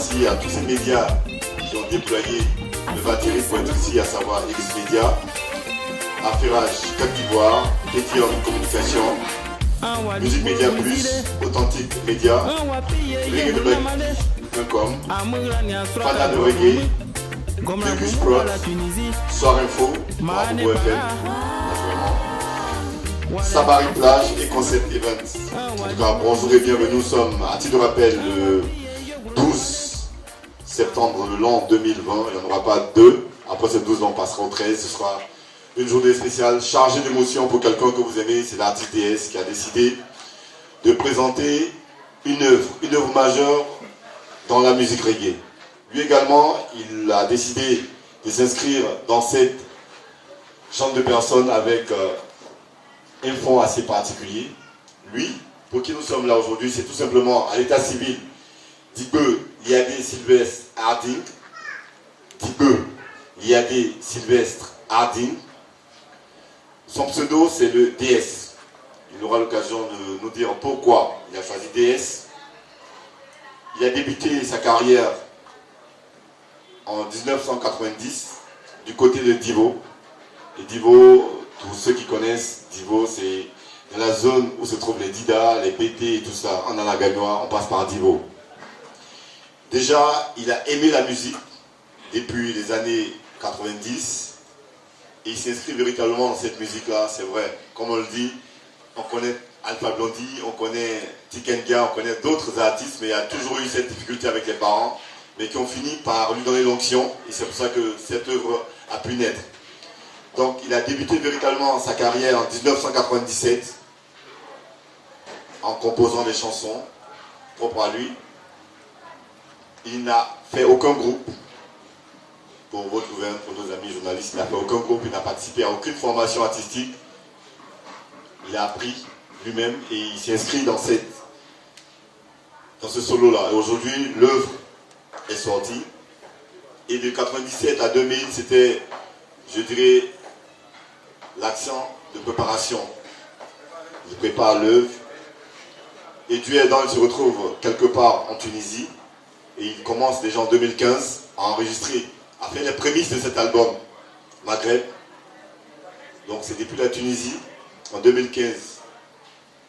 merci à tous ces médias qui ont déployé le matériel pour être ici, à savoir X Média, Affairage Côte d'Ivoire, Tétium Communication, Musique Média Plus, Authentique Média, reggae.com, Fada de Reggae, Lucus Prod, Soir Info, Bravo FM, Sabari Plage et Concept Events. En tout cas, bonjour et bienvenue. Nous sommes, à titre de rappel, le 12 septembre de l'an 2020. Il n'y en aura pas deux. Après ce 12 ans, on passera au 13. Ce sera une journée spéciale chargée d'émotions pour quelqu'un que vous aimez. C'est l'artiste DS qui a décidé de présenter une œuvre majeure dans la musique reggae. Lui également, il a décidé de s'inscrire dans cette chambre de personnes avec un fonds assez particulier. Lui, pour qui nous sommes là aujourd'hui, c'est tout simplement à l'état civil Dibeu Liadé Sylvestre Harding. Dibeu Liadé Sylvestre Harding. Son pseudo, c'est le DS. Il aura l'occasion de nous dire pourquoi il a choisi DS. Il a débuté sa carrière en 1990 du côté de Divo. Et Divo, tous ceux qui connaissent Divo, c'est dans la zone où se trouvent les Dida, les BT et tout ça. En Anaganois, on passe par Divo. Déjà, il a aimé la musique depuis les années 90 et il s'inscrit véritablement dans cette musique-là, c'est vrai. Comme on le dit, on connaît Alpha Blondie, on connaît Tikenga, on connaît d'autres artistes, mais il y a toujours eu cette difficulté avec les parents, mais qui ont fini par lui donner l'onction et c'est pour ça que cette œuvre a pu naître. Donc il a débuté véritablement sa carrière en 1997 en composant des chansons propres à lui. Il n'a fait aucun groupe, pour votre gouverne, pour nos amis journalistes, il n'a fait aucun groupe, il n'a participé à aucune formation artistique. Il a appris lui-même et il s'est inscrit dans ce solo-là. Et aujourd'hui, l'œuvre est sortie. Et de 97 à 2000, c'était, je dirais, l'action de préparation. Il prépare l'œuvre. Et Dieu aidant, il se retrouve quelque part en Tunisie. Et il commence déjà en 2015 à enregistrer, à faire les prémices de cet album, Maghreb. Donc c'est depuis la Tunisie, en 2015,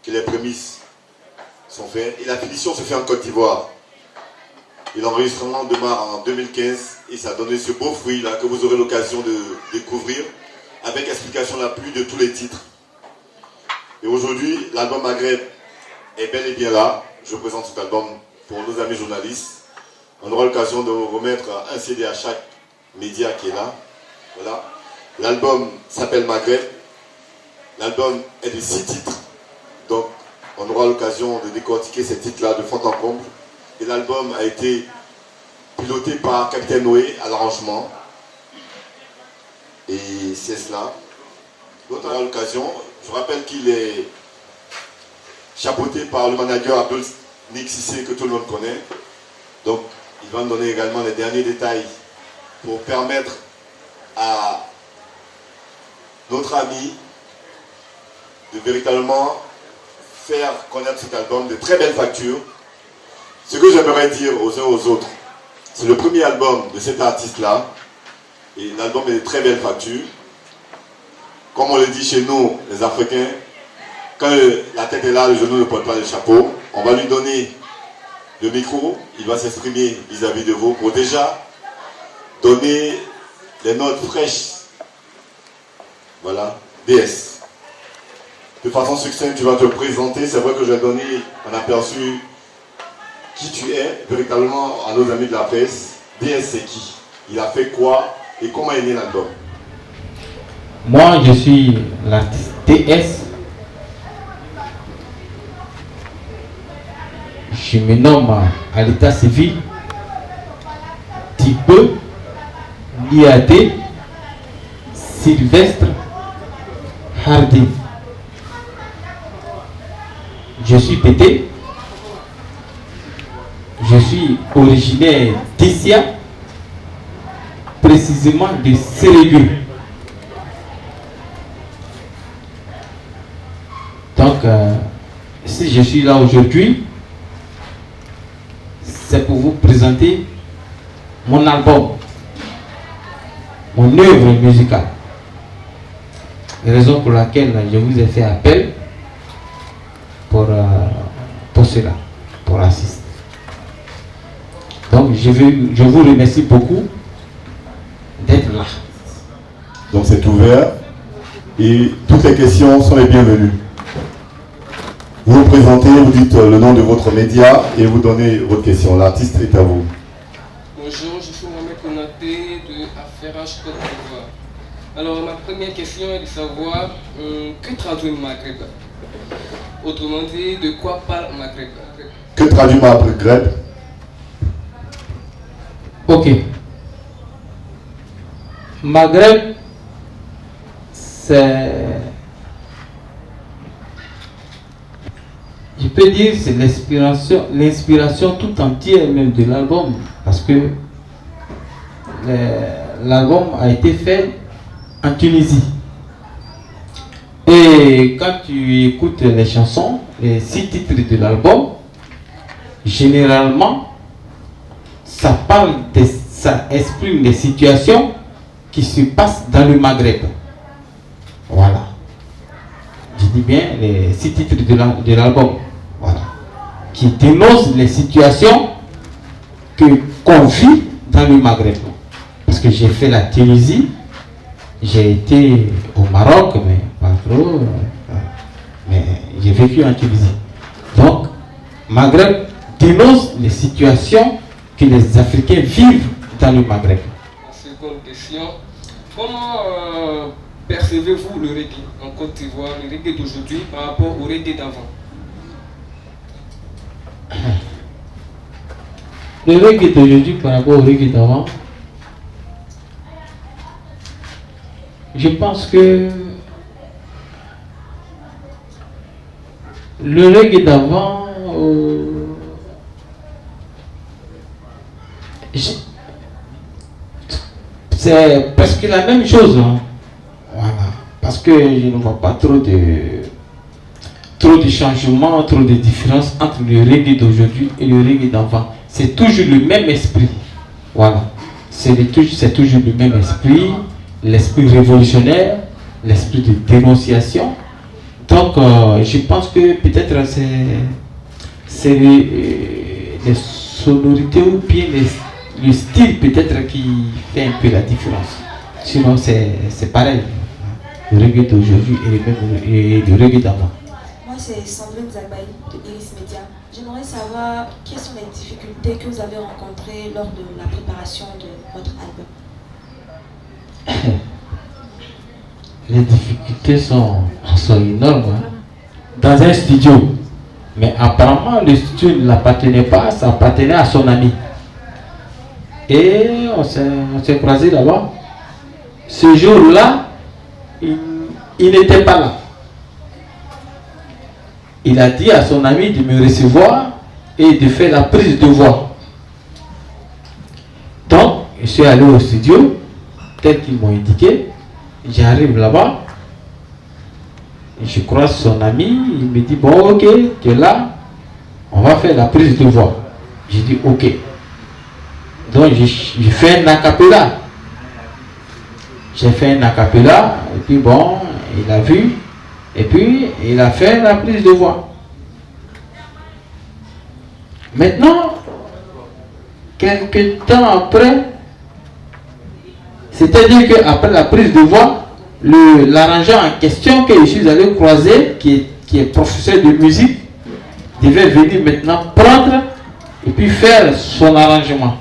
que les prémices sont faites. Et la finition se fait en Côte d'Ivoire. Et l'enregistrement démarre en 2015 et ça a donné ce beau fruit-là que vous aurez l'occasion de découvrir avec explication la pluie de tous les titres. Et aujourd'hui, l'album Maghreb est bel et bien là. Je présente cet album pour nos amis journalistes. On aura l'occasion de remettre un CD à chaque média qui est là. Voilà. L'album s'appelle Maghreb. L'album est de 6 titres. Donc, on aura l'occasion de décortiquer ces titres-là de fond en comble. Et l'album a été piloté par Capitaine Noé à l'arrangement. Et c'est cela. Donc, on aura l'occasion. Je rappelle qu'il est chapeauté par le manager Abdul Nick Sissé, que tout le monde connaît. Donc, il va nous donner également les derniers détails pour permettre à notre ami de véritablement faire connaître cet album de très belles factures. Ce que j'aimerais dire aux uns aux autres, c'est le premier album de cet artiste-là, et l'album est de très belles factures. Comme on le dit chez nous, les Africains, quand la tête est là, le genou ne porte pas le chapeau, on va lui donner le micro, il va s'exprimer vis-à-vis de vous pour déjà donner les notes fraîches. Voilà, DS. De façon succincte, tu vas te présenter. C'est vrai que je vais donner un aperçu qui tu es, véritablement à nos amis de la presse. DS, c'est qui? Il a fait quoi et comment est né l'album? Moi, je suis l'artiste DS. Je me nomme à l'état civil Dibeu Liadé Sylvestre Harding. Je suis pété. Je suis originaire d'Issia, précisément de Sérégu. Donc, si je suis là aujourd'hui, c'est pour vous présenter mon album, mon œuvre musicale. Raison pour laquelle je vous ai fait appel pour cela, pour assister. Donc je vous remercie beaucoup d'être là. Donc c'est ouvert et toutes les questions sont les bienvenues. Vous vous présentez, vous dites le nom de votre média et vous donnez votre question. L'artiste est à vous. Bonjour, je suis Mohamed Konaté de Affairage Côte d'Ivoire. Alors ma première question est de savoir que traduit Maghreb. Autrement dit, de quoi parle Maghreb? Que traduit Maghreb? Ok. Maghreb, c'est... Je peux dire c'est l'inspiration tout entière même de l'album. Parce que l'album a été fait en Tunisie. Et quand tu écoutes les chansons, les 6 titres de l'album, généralement, ça exprime des situations qui se passent dans le Maghreb. Voilà. Je dis bien les 6 titres de l'album. Voilà. Qui dénoncent les situations qu'on vit dans le Maghreb. Parce que j'ai fait la Tunisie, j'ai été au Maroc, mais pas trop. Mais j'ai vécu en Tunisie. Donc, Maghreb dénonce les situations que les Africains vivent dans le Maghreb. Seconde question. Comment percevez-vous le reggae en Côte d'Ivoire, le reggae d'aujourd'hui par rapport au reggae d'avant? Le reggae d'aujourd'hui par rapport au reggae d'avant, je pense que le reggae d'avant, c'est presque la même chose. Hein. Voilà. Parce que je ne vois pas trop de changements, trop de différences entre le reggae d'aujourd'hui et le reggae d'avant. C'est toujours le même esprit. Voilà. C'est toujours le même esprit, l'esprit révolutionnaire, l'esprit de dénonciation. Donc, je pense que peut-être c'est les sonorités ou bien le style peut-être qui fait un peu la différence. Sinon, c'est pareil. Le reggae d'aujourd'hui et le reggae d'avant. Moi, c'est Sandrine Zagbaï de Iris Media. J'aimerais savoir quelles sont les difficultés que vous avez rencontrées lors de la préparation de votre album. Les difficultés sont énormes. Hein. Dans un studio. Mais apparemment, le studio ne l'appartenait pas, ça appartenait à son ami. Et on s'est croisés là-bas. Ce jour-là, il n'était pas là. Il a dit à son ami de me recevoir et de faire la prise de voix. Donc, je suis allé au studio, tel qu'ils m'ont indiqué. J'arrive là-bas. Je croise son ami. Il me dit, bon, ok, tu es là. On va faire la prise de voix. J'ai dit, ok. Donc, j'ai fait un acapella. J'ai fait un acapella. Et puis, bon, il a vu. Et puis, il a fait la prise de voix. Maintenant, quelques temps après, c'est-à-dire qu'après la prise de voix, l'arrangeur en question que je suis allé croiser, qui est professeur de musique, devait venir maintenant prendre et puis faire son arrangement.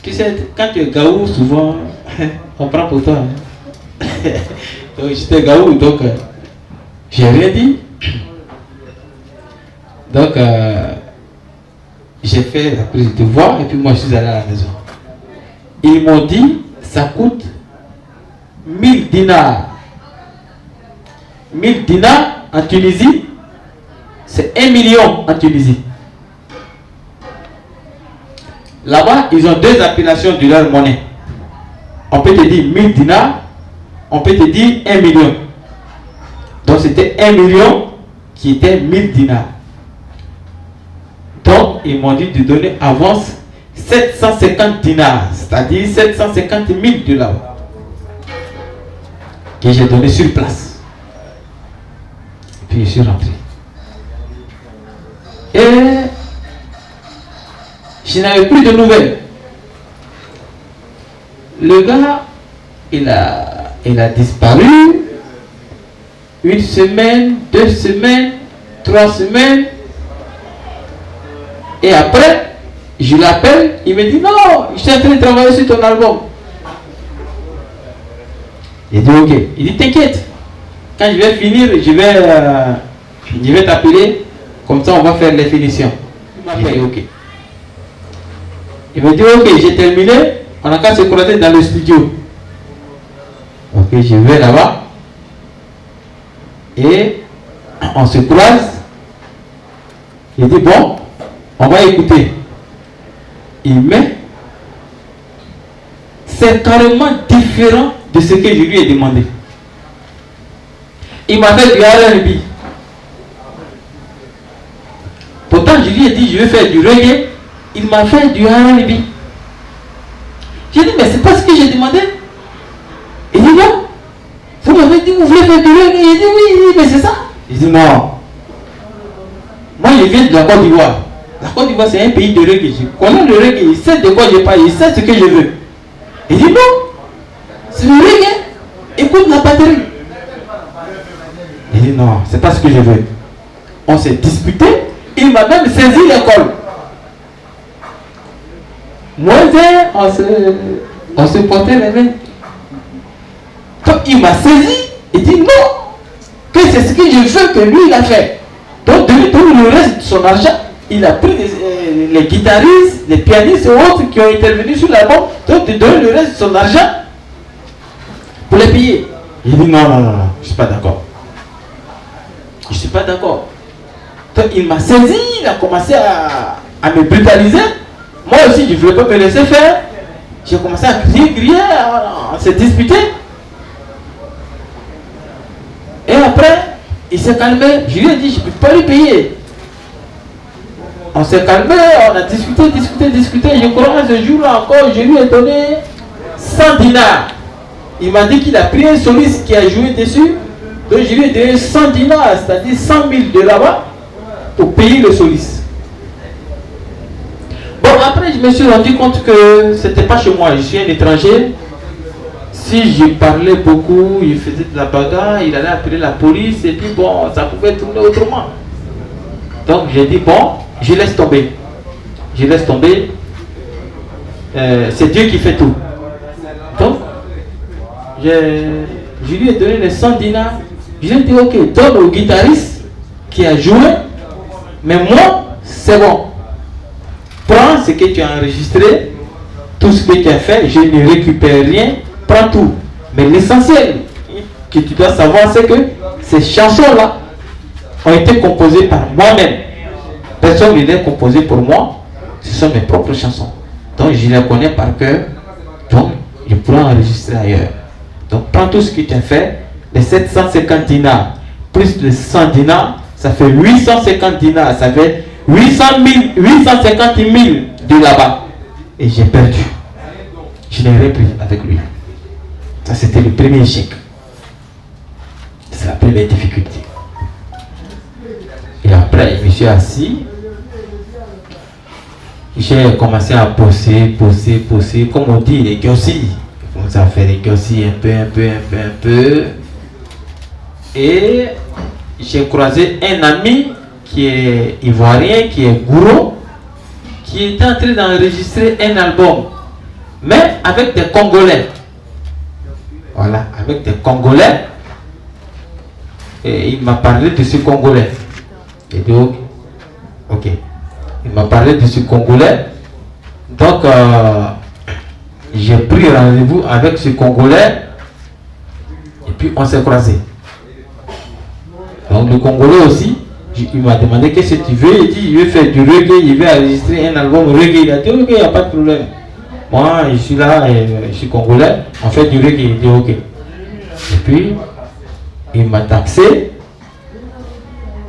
Tu sais, quand tu es gaou, souvent, on prend pour toi. Hein. Donc j'étais gaou, donc j'ai rien dit. Donc j'ai fait la prise de voix et puis moi je suis allé à la maison. Ils m'ont dit, ça coûte 1000 dinars. 1000 dinars en Tunisie, c'est 1 million en Tunisie. Là-bas, ils ont deux appellations de leur monnaie. On peut te dire 1000 dinars, on peut te dire 1 million. Donc c'était 1 million qui était 1000 dinars. Donc ils m'ont dit de donner avance 750 dinars, c'est-à-dire 750 000 $, que j'ai donné sur place. Et puis je suis rentré. Et je n'avais plus de nouvelles. Le gars, il a disparu. 1 semaine, 2 semaines, 3 semaines. Et après, je l'appelle, il me dit non, je suis en train de travailler sur ton album. Il dit ok. Il dit t'inquiète, quand je vais finir, je vais t'appeler, comme ça on va faire les finitions. Il m'a dit ok. Il me dit ok, j'ai terminé, on a qu'à se croiser dans le studio. Ok, je vais là-bas. Et on se croise. Il dit bon, on va écouter. Il met, c'est carrément différent de ce que je lui ai demandé. Il m'a fait du R&B. Pourtant je lui ai dit je vais faire du reggae. Il m'a fait du R&B. J'ai dit mais c'est pas ce que j'ai demandé. Il dit non. Vous m'avez dit vous voulez faire du reggae. Il dit oui mais c'est ça. Il dit non. Moi je viens de la Côte d'Ivoire. La Côte d'Ivoire c'est un pays de reggae. Je connais le reggae. Il sait de quoi je parle. Il sait ce que je veux. Il dit non. C'est le reggae. Écoute la batterie. Il dit non, c'est pas ce que je veux. On s'est disputé. Il m'a même saisi l'école. Moi, on se portait les mains. Donc il m'a saisi. Il dit non. Que c'est ce que je veux que lui il a fait. Donc de lui donner le reste de son argent. Il a pris les guitaristes, les pianistes et autres qui ont intervenu sur l'album. Donc de donner le reste de son argent pour les payer. Il dit non, je ne suis pas d'accord. Je ne suis pas d'accord. Donc il m'a saisi, il a commencé à me brutaliser. Moi aussi, je ne voulais pas me laisser faire. J'ai commencé à crier, on s'est disputé. Et après, il s'est calmé. Je lui ai dit, je ne peux pas lui payer. On s'est calmé, on a discuté. Je crois que ce jour-là encore, je lui ai donné 100 dinars. Il m'a dit qu'il a pris un soliste qui a joué dessus. Donc je lui ai donné 100 dinars, c'est-à-dire 100 000 de là-bas, pour payer le soliste. Bon, après je me suis rendu compte que c'était pas chez moi, je suis un étranger. Si je parlais beaucoup, il faisait de la bagarre, il allait appeler la police et puis bon, ça pouvait tourner autrement. Donc j'ai dit bon, je laisse tomber. C'est Dieu qui fait tout. Donc, je lui ai donné les 100 dinars. Je lui ai dit ok, donne au guitariste qui a joué, mais moi, c'est bon. Prends ce que tu as enregistré, tout ce que tu as fait, je ne récupère rien, prends tout. Mais l'essentiel que tu dois savoir, c'est que ces chansons-là ont été composées par moi-même. Personne ne les a composées pour moi, ce sont mes propres chansons. Donc je les connais par cœur, donc je pourrais enregistrer ailleurs. Donc prends tout ce que tu as fait, les 750 dinars, plus les 100 dinars, ça fait 850 dinars, ça fait 850 000 de là-bas. Et j'ai perdu. Je n'ai rien pris avec lui. Ça c'était le premier échec. C'est la première difficulté. Et après, je me suis assis. J'ai commencé à bosser, comme on dit, les gossis. J'ai commencé à faire les gossis un peu. Et j'ai croisé un ami qui est ivoirien, qui est gourou, qui était en train d'enregistrer un album, mais avec des Congolais. Voilà, avec des Congolais. Et il m'a parlé de ce Congolais. Et donc, ok. Il m'a parlé de ce Congolais. Donc, j'ai pris rendez-vous avec ce Congolais. Et puis, on s'est croisés. Donc, le Congolais aussi, il m'a demandé qu'est-ce que tu veux. Il dit, je vais faire du reggae, il veut enregistrer un album reggae. Il a dit, ok, il n'y a pas de problème. Moi, je suis là, je suis Congolais, on fait du reggae. Il dit, ok. Et puis, il m'a taxé.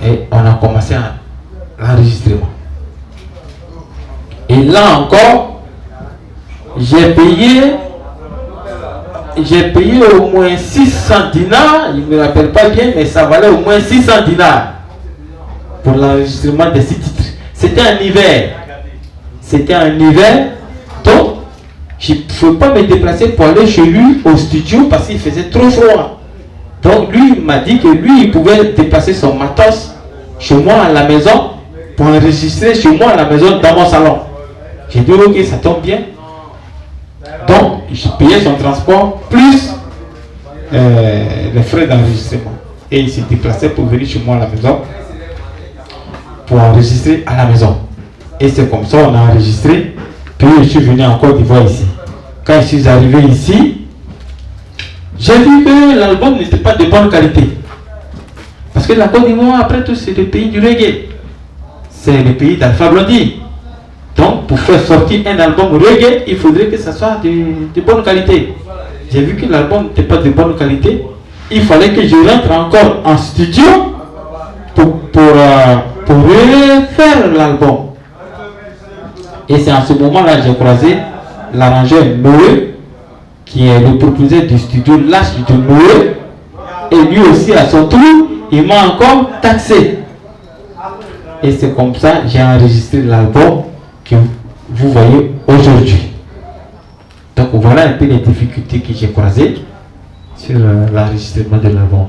Et on a commencé à l'enregistrement. Et là encore, j'ai payé au moins 600 dinars, je ne me rappelle pas bien, mais ça valait au moins 600 dinars pour l'enregistrement des 6 titres. C'était en hiver. Donc je ne pouvais pas me déplacer pour aller chez lui au studio parce qu'il faisait trop froid. Donc lui il m'a dit que lui il pouvait déplacer son matos chez moi à la maison pour enregistrer chez moi à la maison dans mon salon. J'ai dit ok, ça tombe bien. Donc je payais son transport plus les frais d'enregistrement. Et il s'est déplacé pour venir chez moi à la maison pour enregistrer à la maison. Et c'est comme ça on a enregistré. Puis je suis venu en Côte d'Ivoire ici. Quand je suis arrivé ici, j'ai vu que l'album n'était pas de bonne qualité. Parce que la Côte d'Ivoire, après tout, c'est le pays du reggae. C'est le pays d'Alpha Blondy. Donc, pour faire sortir un album reggae, il faudrait que ça soit de bonne qualité. J'ai vu que l'album n'était pas de bonne qualité. Il fallait que je rentre encore en studio pour refaire l'album. Et c'est en ce moment-là que j'ai croisé l'arrangeur Noé, qui est le propriétaire du studio L'Arche de Noé. Et lui aussi, à son tour, il m'a encore taxé. Et c'est comme ça que j'ai enregistré l'album que vous voyez aujourd'hui. Donc voilà un peu les difficultés que j'ai croisées sur l'enregistrement de l'album.